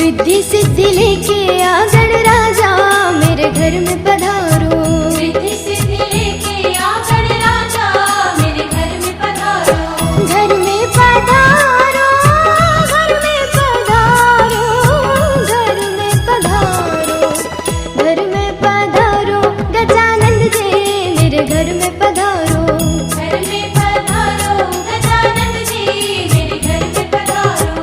रिद्धि सिद्धि लेके आ गणराजा मेरे घर में पधारो। रिद्धि सिद्धि लेके आ गणराजा मेरे घर में पधारो। घर में पधारो, घर में पधारो, घर में पधारो, घर में पधारो गजानंद जी मेरे घर में पधारो। घर में पधारो गजानंद जी मेरे घर में पधारो।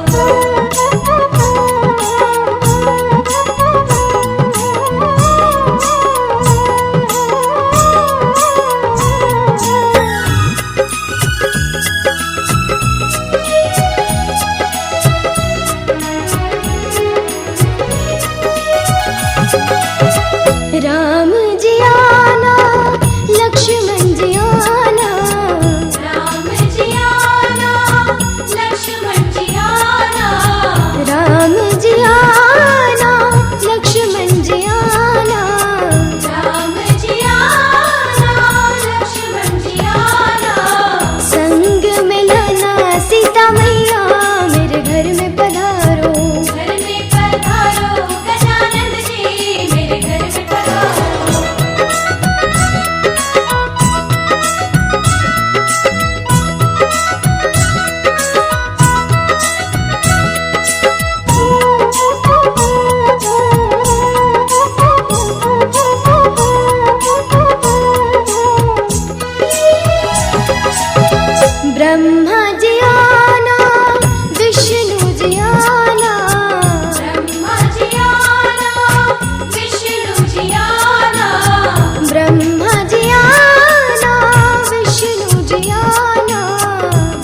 राम जी आना, लक्ष्मण जी आना, राम जी आना, लक्ष्मण जी आना, राम जी आना, लक्ष्मण जी आना, राम जी आना, लक्ष्मण जी आना। संग में लाना सीता मैया मेरे घर में पधारो। घर में पधारो गजानंद जी मेरे घर में पधारो। ब्रह्मा जी आना, विष्णु जी आना, ब्रह्मा जी आना, विष्णु जी आना, ब्रह्मा जी आना, विष्णु जी आना,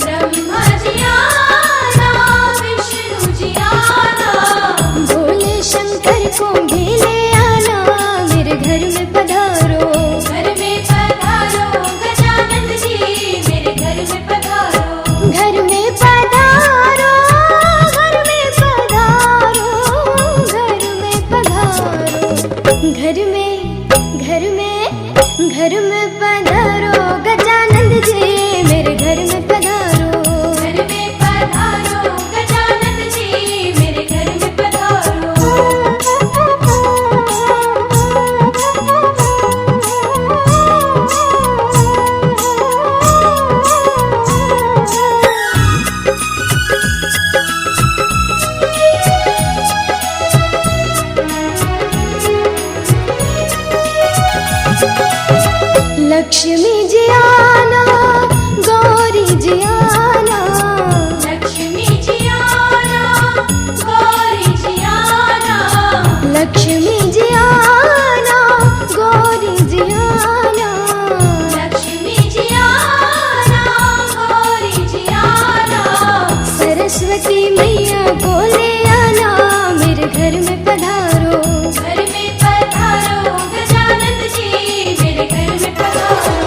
ब्रह्मा जी आना, विष्णु जी आना। भोले शंकर को भी ले आना मेरे घर में पधारो। घर में पधारो गजानंद जी मेरे घर में पधारो। घर में पधारो, घर में पधारो, घर में पधारो, घर में पधारो गजानंद जी मेरे घर में पधारो। घर में पधारो गजानंद जी मेरे घर में पधारो। लक्ष्मी जी आना, गौरी जी आना, लक्ष्मी जी आना, गौरी जी आना, लक्ष्मी जी आना, गौरी जी आना, लक्ष्मी जी आना, गौरी जी आना। सरस्वती मैया को ले आना मेरे घर में पधारो। घर में पधारो गजानंद जी मेरे घर में पधारो।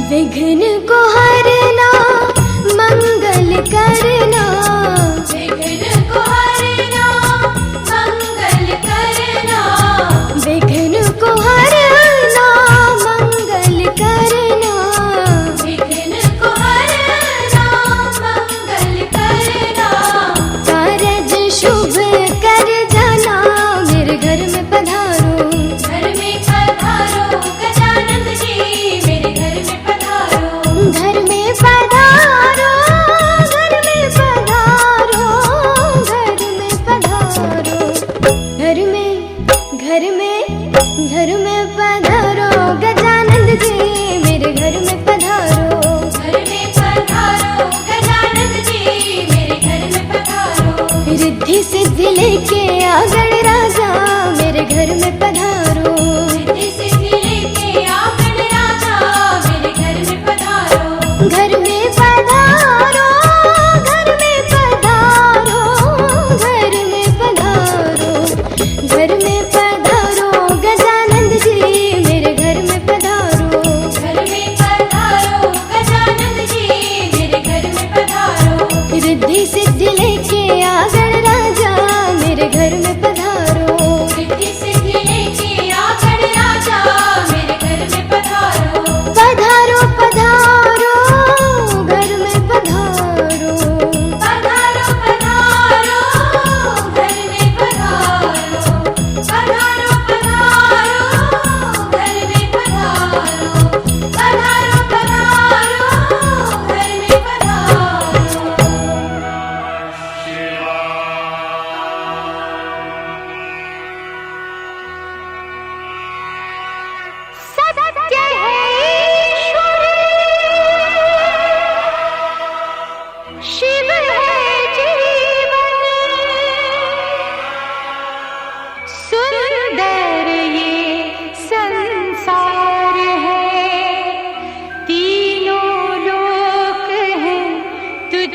विघ्न को हरना, मंगल करना, विघ्न को हरना, मंगल करना, विघ्न को हरना, मंगल करना, विघ्न को हरना, मंगल करना। कारज शुभ कर जाना मेरे घर में पधारो। घर में पधारो गजानंद जी मेरे घर में पधारो। घर में पधारो, घर में पधारो, घर में पधारो, घर में पधारो गजानंद जी मेरे घर में पधारो। घर में पधारो गजानंद जी मेरे घर में पधारो। रिद्धि सिद्धि लेके आ गणराजा मेरे घर में पधारो। रिद्धि सिद्धि लेके आ गणराजा मेरे घर में पधारो।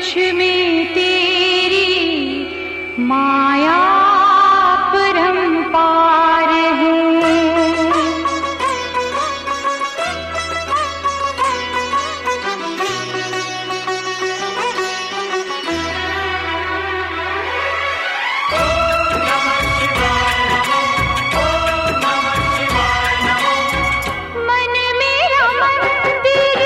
तुझ में तेरी माया परंपार है। मन मेरा मंदिर,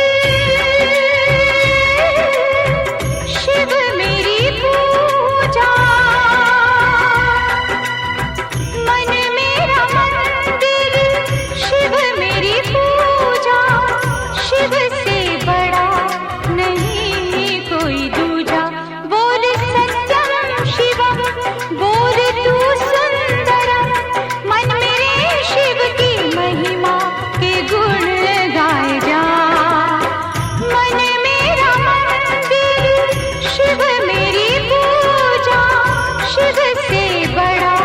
शिव मेरी पूजा। मन मेरा मंदिर, शिव मेरी पूजा। शिव से बड़ा नहीं कोई दूजा। बोल सत्यम शिवम, बोल तू सुंदरम। मन मेरे शिव की महिमा के गुण गाए जा। मन मेरा मंदिर, शिव मेरी पूजा। शिव से बड़ा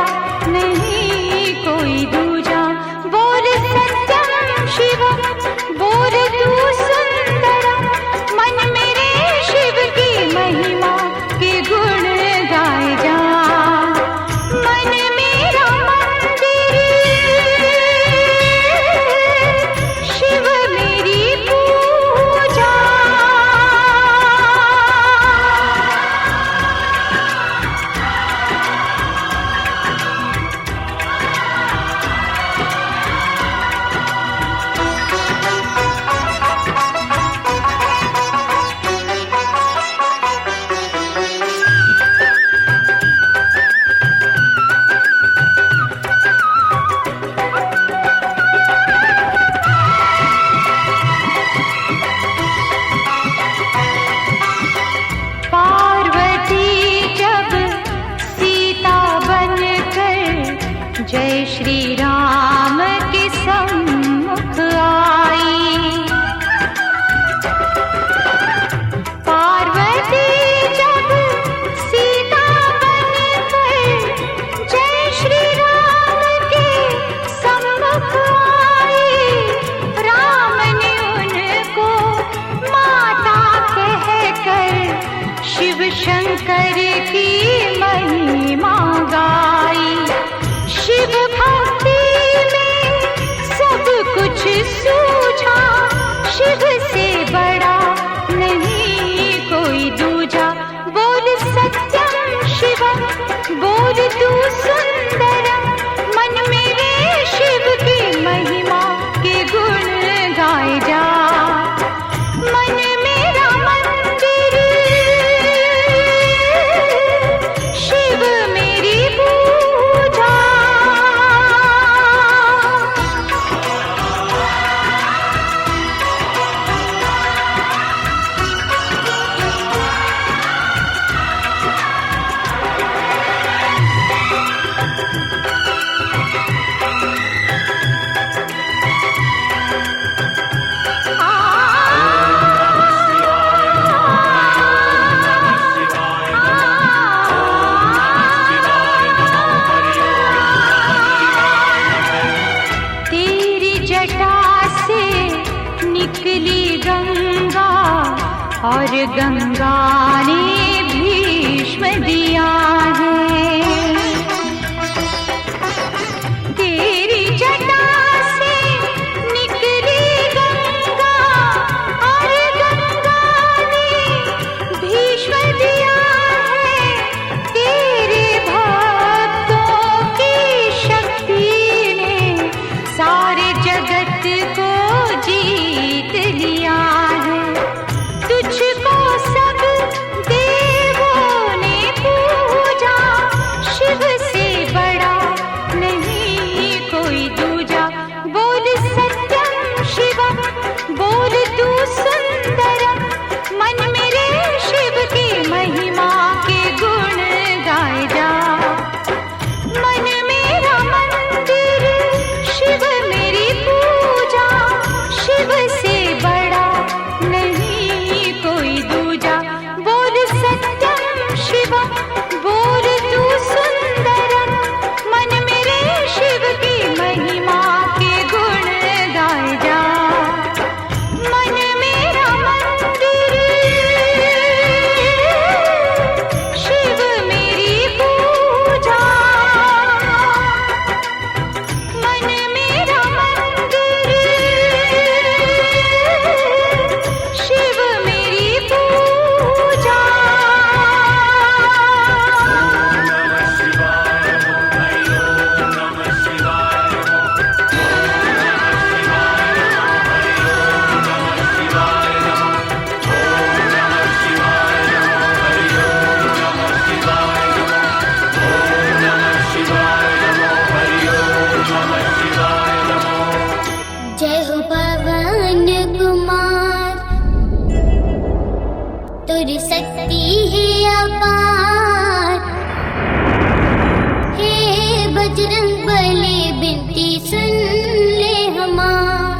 नहीं कोई दूजा। बोल सत्यम शिवम, बोल तू सुंदरम। मन मेरे शिव की महिमा के गुण गाए जा। मन मेरा मंदिर, शिव मेरी पूजा। पार्वती जब सीता बनकर जय श्री राम के सम्मुख आई। पार्वती जब सीता बनकर जय श्री राम के सम्मुख आई। राम ने उनको माता कहकर शिव शंकर की महिमा गाई। शिव भक्ति में सब कुछ सूझा। शिव से बड़ा नहीं कोई दूजा। बोल सत्यम शिवम, बोल तू सुंदरम। मन मेरे शिव की महिमा के गुण गाए जा। मन मेरा मंदिर, शिव मेरी पूजा। तेरी जटा से निकली गंगा और गंगा ने भीष्म दिया है। तेरी जटा से निकली गंगा और गंगा ने भीष्म दिया है। तेरे भक्तों की शक्ति ने सारे जगत को जीत लिया है। तुझको सब दे तुर शक्ति है अपार। हे बजरंग बली बिनती सुन ले हमार।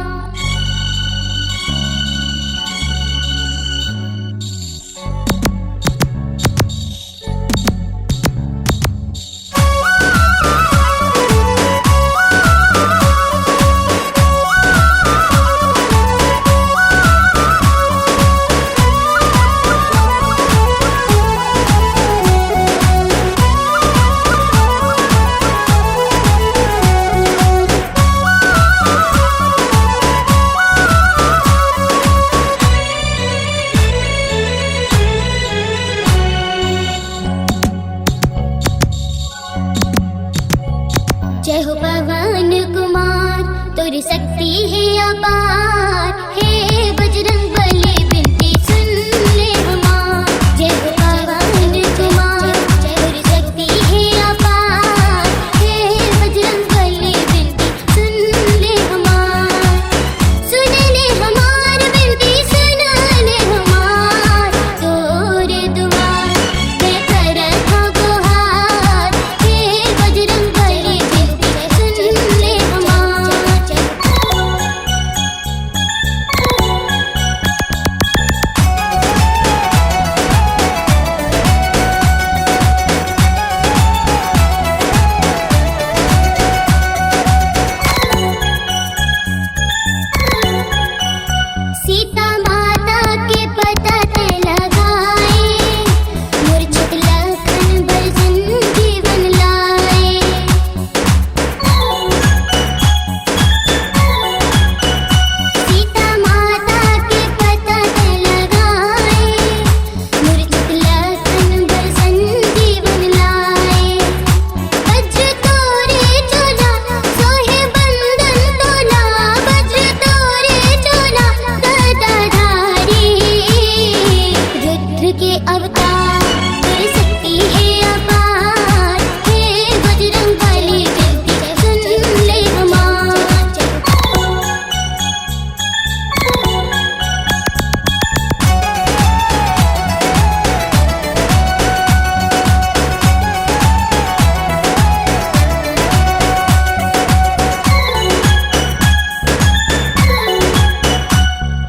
जय हो पवन कुमार तुर शक्ति है अपार। हे बजरंग बली बिनती सुन ले हमार। जय हो पवन कुमार तुर शक्ति है अपार। हे बजरंग बली बिनती सुन ले हमार। सुन ले हमार बिनती सुन ले हमार। तोरे दुआर मैं करत हूँ गुहार। हे बजरंग बली सुन ले हमार। सीता माता के पता ते लगाए। मूर्छित लखन भजन जीवन लाए। सीता माता के पता ते लगाए। मूर्छित लखन भजन जीवन लाए। वज्र तोरे चोला सोहे बंधन तोला। वज्र तोरे चोला गदाधारी। रुद्र के अवतार तुर शक्ति है अपार। हे बजरंग बली बिनती सुन ले हमार।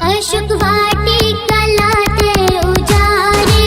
अशोक वाटिका लाते उजारे।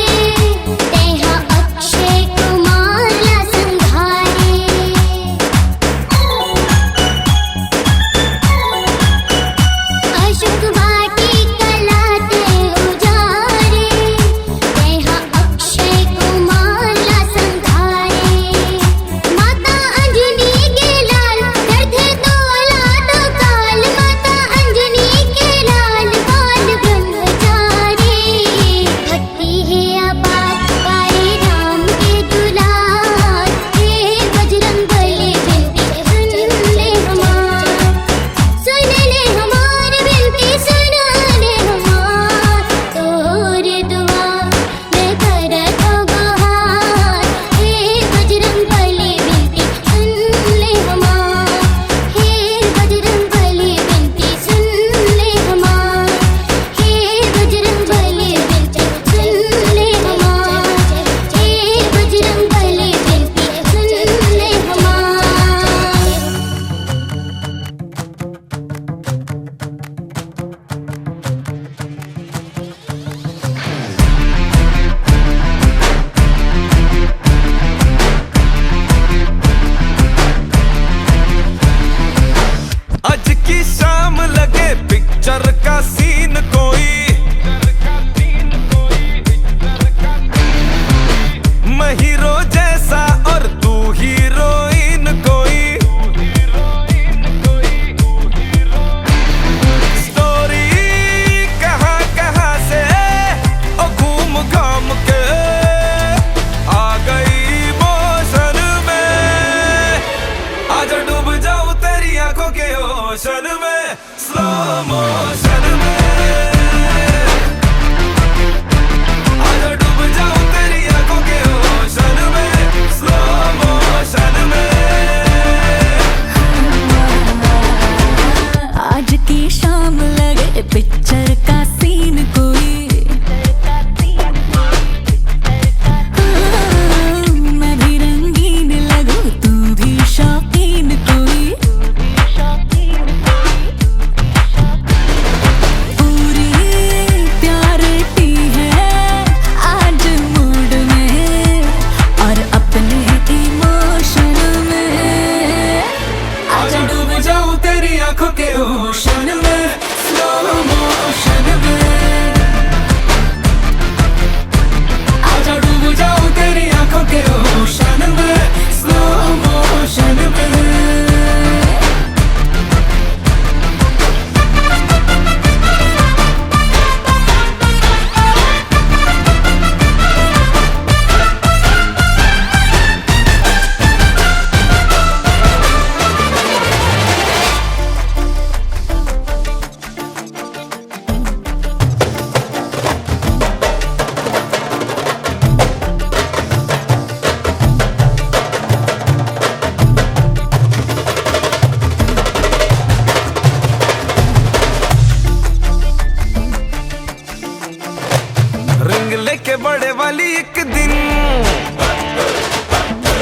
बड़े वाली एक दिन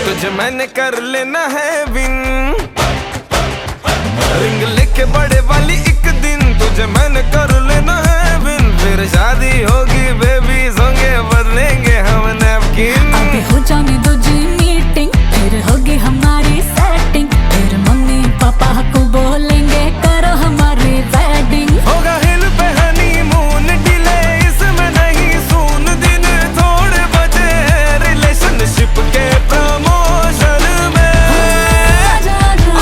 तुझे मैंने कर लेना है विन। रिंग लेके बड़े वाली एक दिन तुझे मैंने कर लेना है विन। फिर शादी होगी बेबी होंगे बदलेंगे हम नैपकिन। अभी हो जाने दो जी मीटिंग फिर होगी हमारी सेटिंग। फिर मम्मी पापा को बोलेंगे करो हमारी वेडिंग। होगा हिल पे हनीमून डिले इसमें नहीं सून। दिन थोड़े बचे हैं रिलेशनशिप के प्रमोशन में।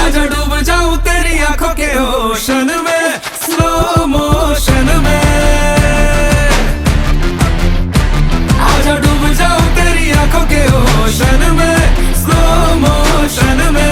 आजा डूब जाऊं तेरी आंखों के ओशन में स्लो मोशन में। आजा डूब जाऊं तेरी आंखों के ओशन में स्लो मोशन में।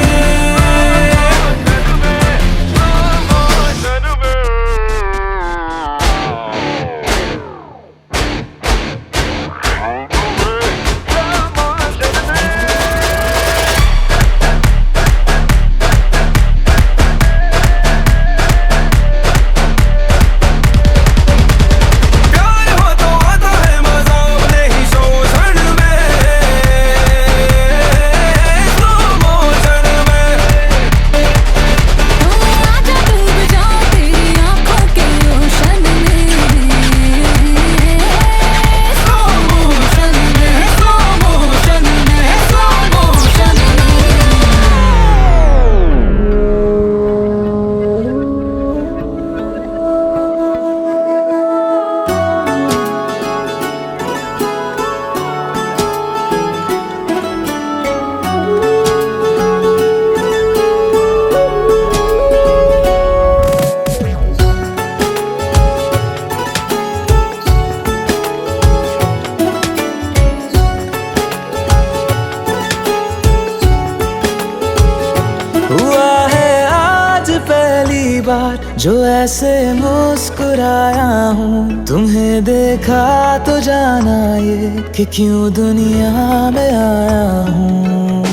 जो ऐसे मुस्कुराया हूँ तुम्हें देखा तो जाना ये कि क्यों दुनिया में आया हूँ।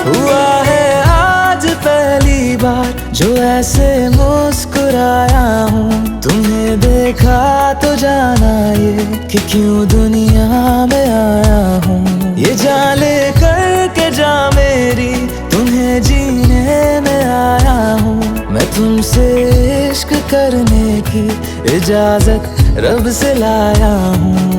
हुआ है आज पहली बार जो ऐसे मुस्कुराया हूँ तुम्हें देखा तो जाना ये कि क्यों दुनिया में आया हूँ। ये जान ले करके जा मेरी तुम्हें जीने में आया हूँ। मैं तुमसे इश्क करने की इजाजत रब से लाया हूँ।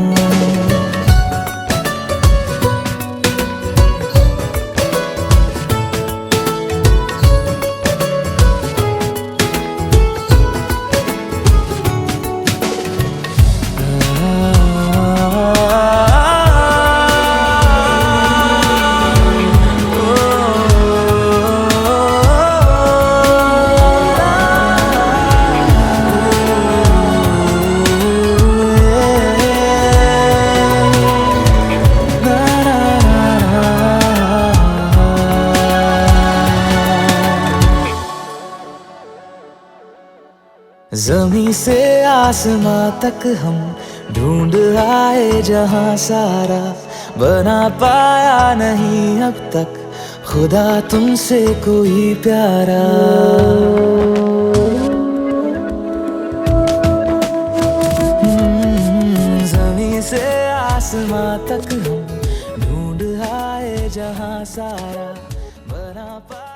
ज़मीं से आसमां तक हम ढूंढ आए जहां सारा बना पाया नहीं अब तक खुदा तुमसे कोई प्यारा। ज़मीं से आसमां तक हम ढूंढ आए जहां सारा बना पाया।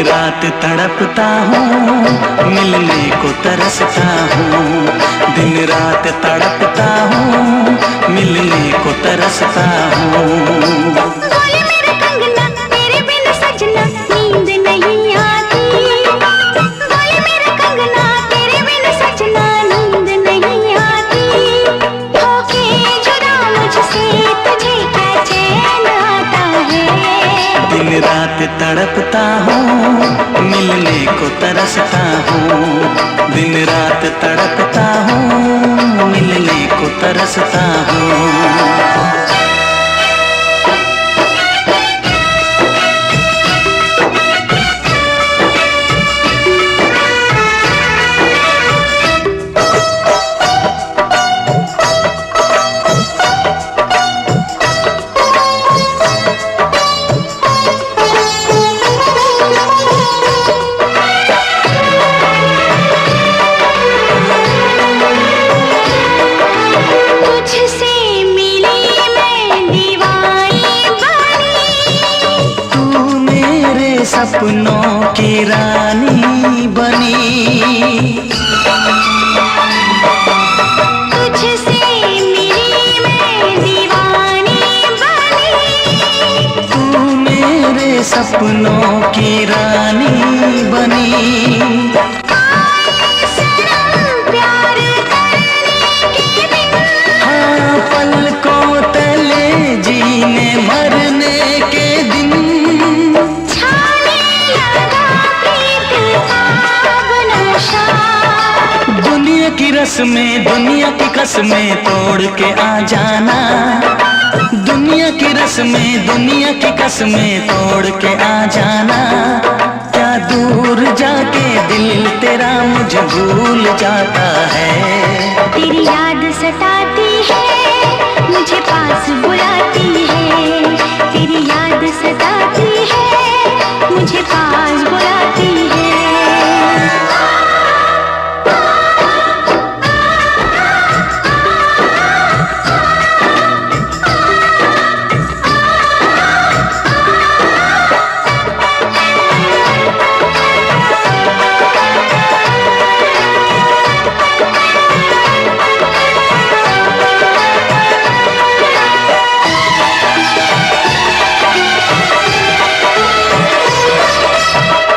रात तड़पता हूँ मिलने को तरसता हूँ। दिन रात तड़पता हूँ मिलने को तरसता हूँ। बोले मेरा कंगना तेरे बिन सजना नींद नहीं आती। बोले मेरा कंगना तेरे बिन सजना नींद नहीं आती। होके जुदा मुझसे तुझे क्या चैन आता है। दिन रात तड़पता हूँ, मिलने को तरसता हूँ। दिन रात तड़पता हूँ, मिलने को तरसता हूँ। तुझसे मिली मैं दीवानी बनी। तू मेरे सपनों की रानी बनी। तुझसे मिली मैं दीवानी बनी। तू मेरे सपनों की रानी बनी। प्यार करने के दिन हाँ, पलकों तले जीने मरने के दिन। छाने लगा प्रीत का अब नशा। दुनिया की रस्में, दुनिया की कसमें तोड़ के आ जाना। दुनिया की रस्में, दुनिया की कसमें तोड़ के आ जाना। क्या दूर जाके दिल तेरा मुझे भूल जाता है। तेरी याद सताती है, मुझे पास बुलाती है। तेरी याद सताती है, मुझे पास बुलाती है।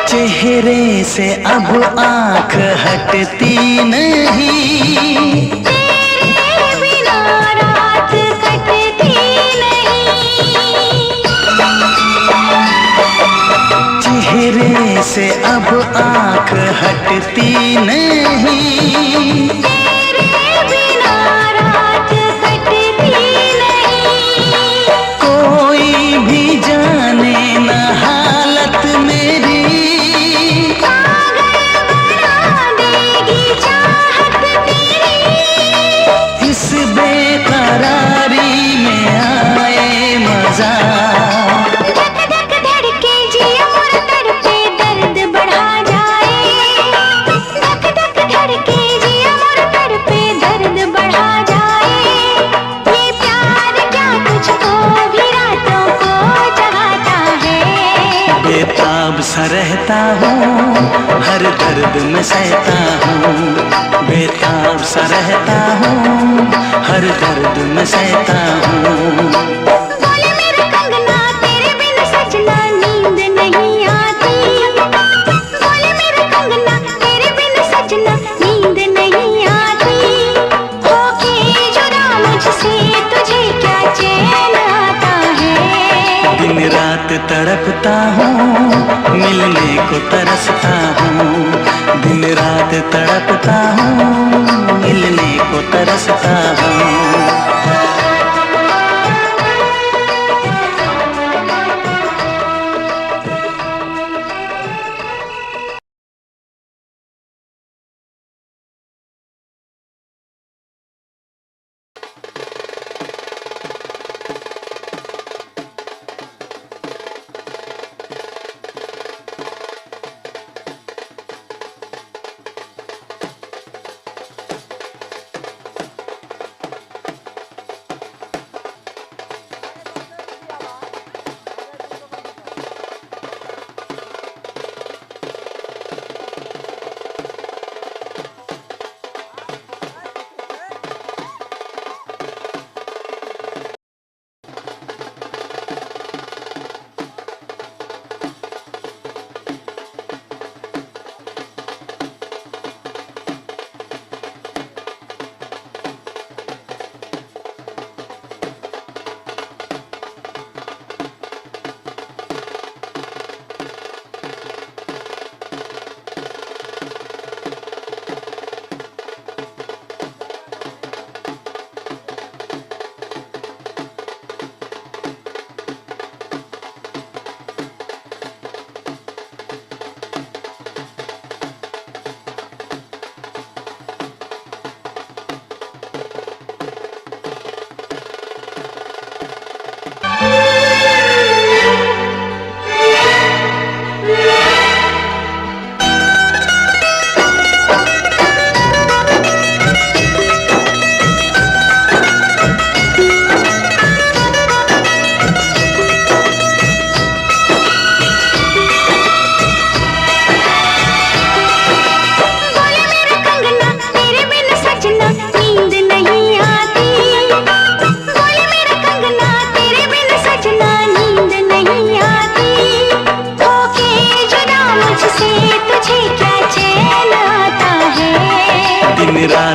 चेहरे से अब आंख हटती नहीं। तेरे बिना रात कटती नहीं। चेहरे से अब आंख हटती नहीं। तेरे बिना रात कटती नहीं। कोई भी जाने न हालत मेरी। पागल बना देगी चाहत तेरी। इस बेकरारी में आए मजा। धक धक धड़के जिया मोर तड़पे दर्द बढ़ा जाए। धक धक धड़के जिया मोर तड़पे दर्द बढ़ा जाए। ये प्यार क्या तुझको भी रातों को जगाता है। बेताब सा रहता हूँ, हर दर्द में सहता हूँ। बेताब सा रहता हूँ, हर दर्द में सहता हूँ। बोले मेरा कंगना तेरे बिन सजना नींद नहीं आती। बोले मेरा कंगना तेरे बिन सजना नींद नहीं आती। होके जुदा मुझसे तुझे क्या चैन आता है। दिन रात तड़पता हूँ, मिलने को तरसता हूँ। दिन रात तड़पता हूँ, मिलने को तरसता हूँ।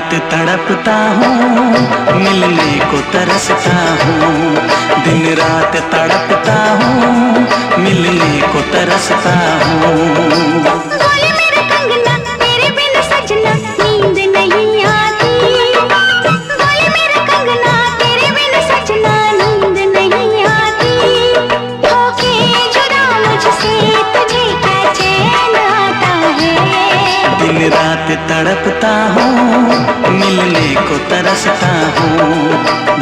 रात तड़पता हूँ, मिलने को तरसता हूँ। दिन रात तड़पता हूँ, मिलने को तरसता हूँ। बोले मेरा कंगना तेरे बिन सजना नींद नहीं आती। बोले मेरा कंगना तेरे बिन सजना नींद नहीं आती। होके जुदा मुझसे तुझे क्या चैन आता है। दिन रात तड़पता हूँ, मिलने को तरसता हूँ।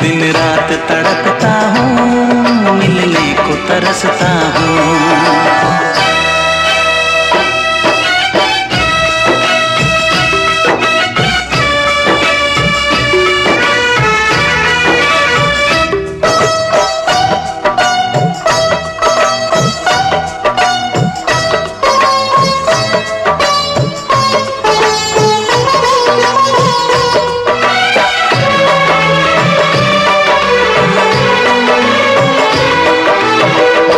दिन रात तड़पता हूँ, मिलने को तरसता हूँ।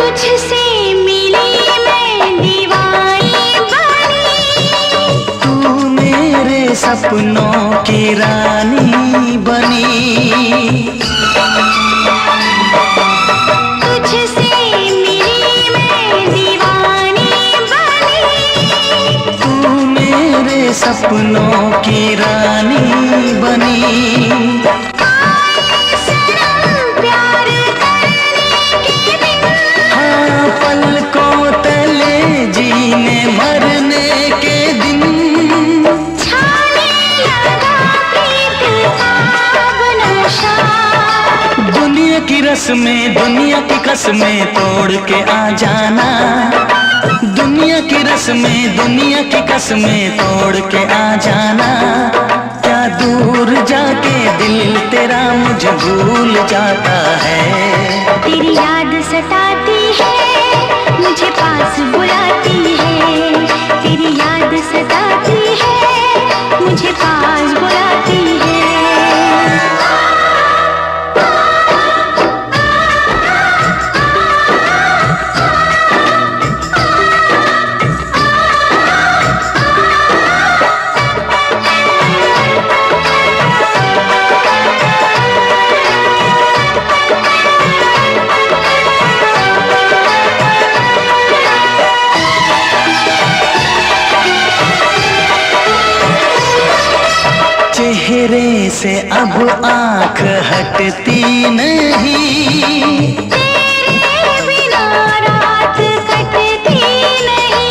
तुझसे मिली मैं दीवानी बनी। तू मेरे सपनों की रानी बनी। तुझसे मिली मैं दीवानी बनी। तू मेरे सपनों की रानी बनी। सनम प्यार करने के दिन हाँ, पलकों तले जीने मरने के दिन। छाने लगा प्रीत का अब नशा। दुनिया की रस्में, दुनिया की कसमें तोड़ के आ जाना। दुनिया की रस्में, दुनिया की कसमें तोड़ के आ जाना। क्या दूर जाके दिल तेरा मुझे भूल जाता है। तेरी याद सताती है, मुझे पास बुलाती है। तेरी याद सताती है, मुझे पास बुलाती है। चेहरे से अब आंख हटती नहीं। तेरे बिना रात कटती नहीं।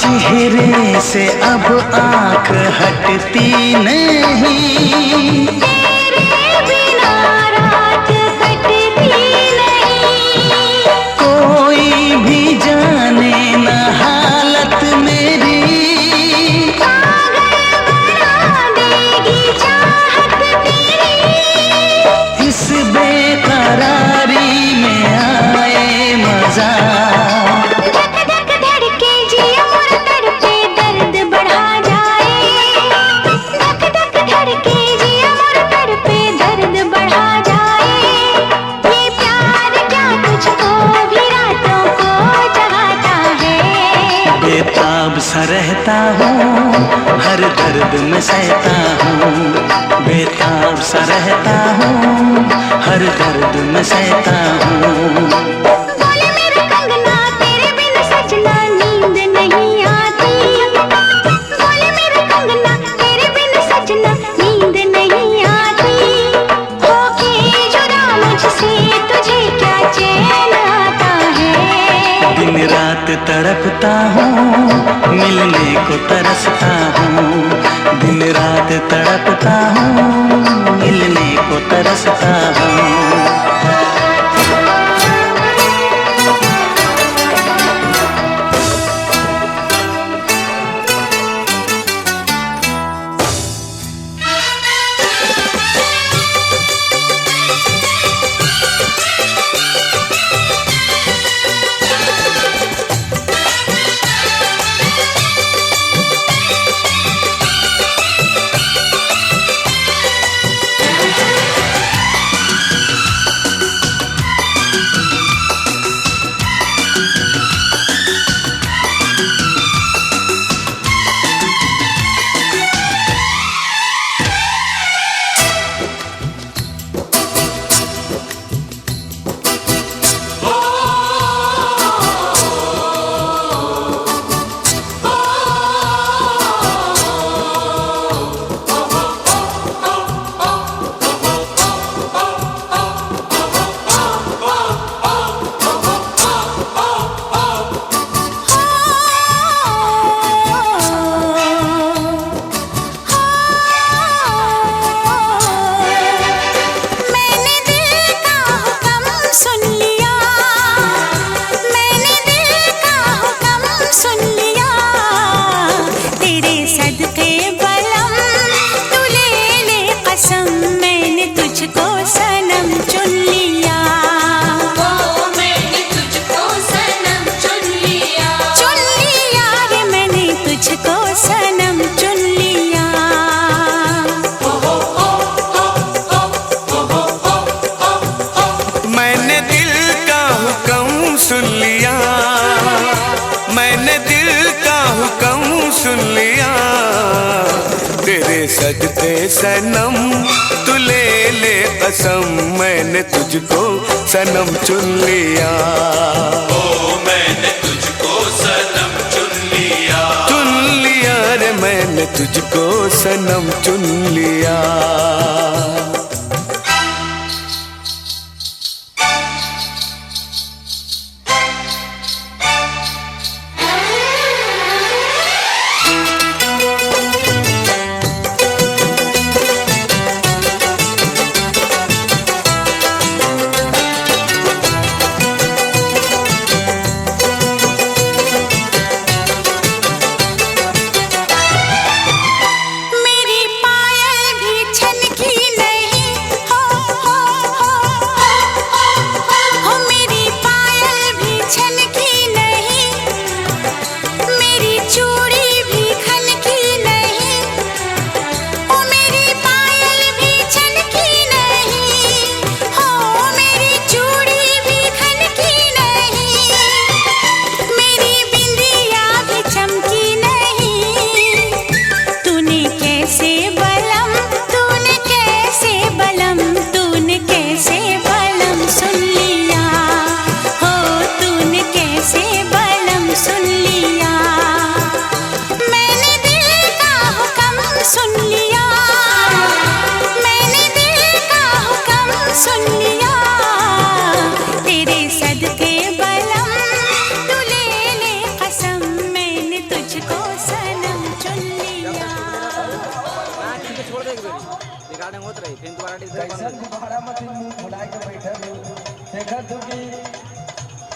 चेहरे से अब आंख हटती नहीं। तेरे बिना रात कटती नहीं। कोई भी जाने न हालत मेरी। पागल बना देगी चाहत तेरी। इस बेकरारी में आए मजा। धक धक धड़के जिया मोर तड़पे दर्द बढ़ा जाए। धक धक धड़के जिया मोर तड़पे दर्द बढ़ा जाए। ये प्यार क्या तुझको भी रातों को जगाता है। बेताब सा रहता हूँ, हर दर्द में सहता हूँ। बेताब सा रहता हूँ, हर दर्द में सहता हूँ। बोले मेरा कंगना तेरे बिन सजना नींद नहीं आती। बोले मेरा कंगना तेरे बिन सजना नींद नहीं आती। होके जुदा मुझसे तुझे क्या चैन आता है। दिन रात तड़पता हूँ, मिलने को तरसता हूँ। दिन रात तड़पता हूँ, मिलने को तरसता हूँ। सनम तू ले ले कसम, मैंने तुझको सनम चुन लिया। ओ मैंने तुझको सनम चुन लिया। चुन लिया रे मैंने तुझको सनम चुन लिया। मेरी पायल भी छनकी नहीं, हो मेरी पायल भी छनकी नहीं, मेरी चूड़ी भी खनकी नहीं, ओ मेरी पायल भी छनकी नहीं, हो मेरी चूड़ी भी खनकी नहीं, मेरी बिंदिया भी चमकी नहीं। तूने कैसे बलम, तूने कैसे बलम, तूने कैसे बलम सुन लिया, हो तूने कैसे बलम सुन लिया। मैंने दिल का हुक्म सुन लिया, मैंने दिल का हुक्म सुन लिया। तेरे सदके बलम तू ले ले कसम, मैंने तुझको सनम चुन लिया।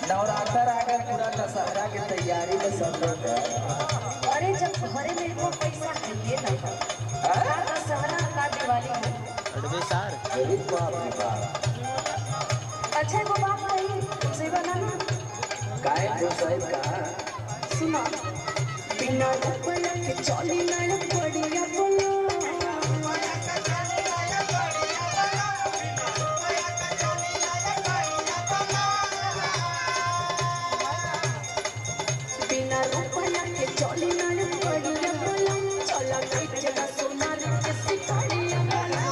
नवरात्र आ गए, पूरा दशहरा की तैयारी में सब लोग हैं। अरे जब घरे में को पैसा चाहिए ना था, दशहरा का दिवाली है। मेरी बाप रे बाप, अच्छा वो बात कही तुझसे बनाना काय जो साहिब का सुना, बिना पलक के चली ना बढ़िया बोलो, बिना पलक के चली ना बढ़िया बोलो, चला गई जगह सोना के सितारिया बोलो।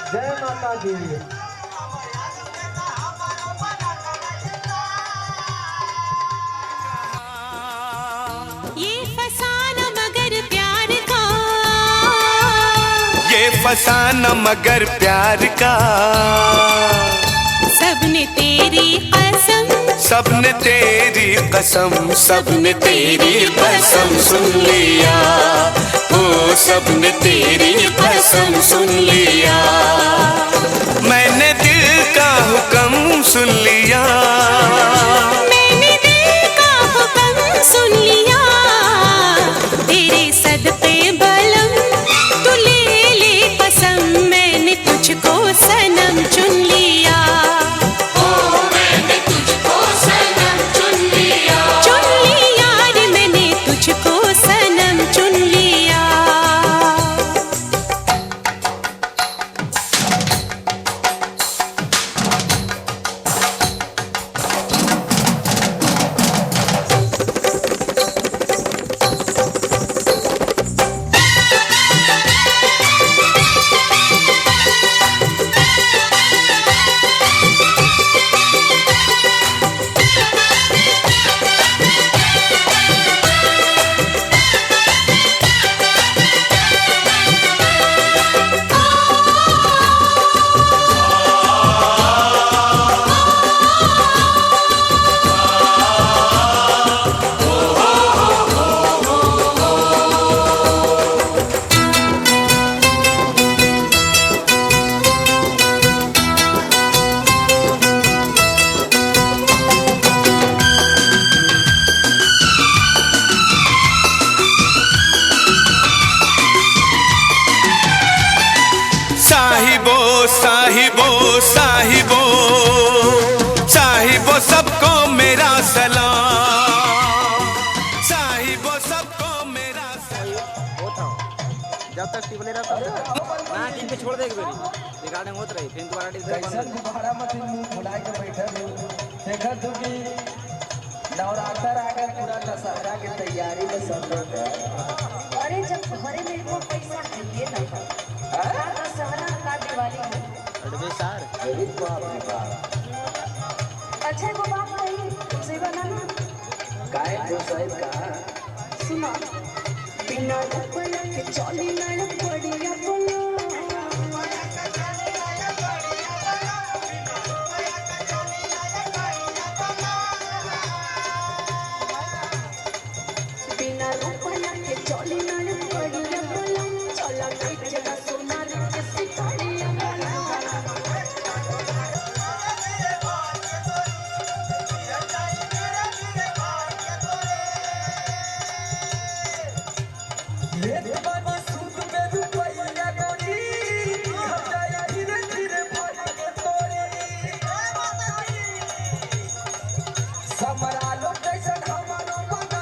जय माता दी। ये फसाना मगर प्यार का, ये फसाना मगर प्यार का, सबने तेरी कसम, सबने तेरी कसम, सबने तेरी कसम सुन लिया। ओ सबने तेरी कसम सुन लिया। मैंने दिल का हुक्म सुन लिया, मैंने दिल का हुक्म सुन लिया। तेरे सदके बलम तू ले ले कसम, मैंने तुझको सनम चुन लिया। चुन लिया रे मैंने तुझको सनम चुन लिया। सलाम, साहिबो सबको मेरा होता जब तक टिबले रहता ना दिन पे छोड़ देगे रिकॉर्डिंग होत रही फिर दोबारा कैसन दोबारा मत मुंह फुला के बैठल हो। देखा तू कि नवरात्र आ गए, पूरा दशहरा की तैयारी में सब लोग हैं। अरे जब घरे में वो पैसा है ये ना का दशहरा का दिवाली है। अरे सार अरे बाप रे बाप। अच्छा वो बात कही तुमसे बनाना काय जो साहिब का सुना बिना डपला के चली ना बढ़िया बोलो बिना रुपया के चली ना बढ़िया बोलो चला कई जगह सोना के सितारिया समरा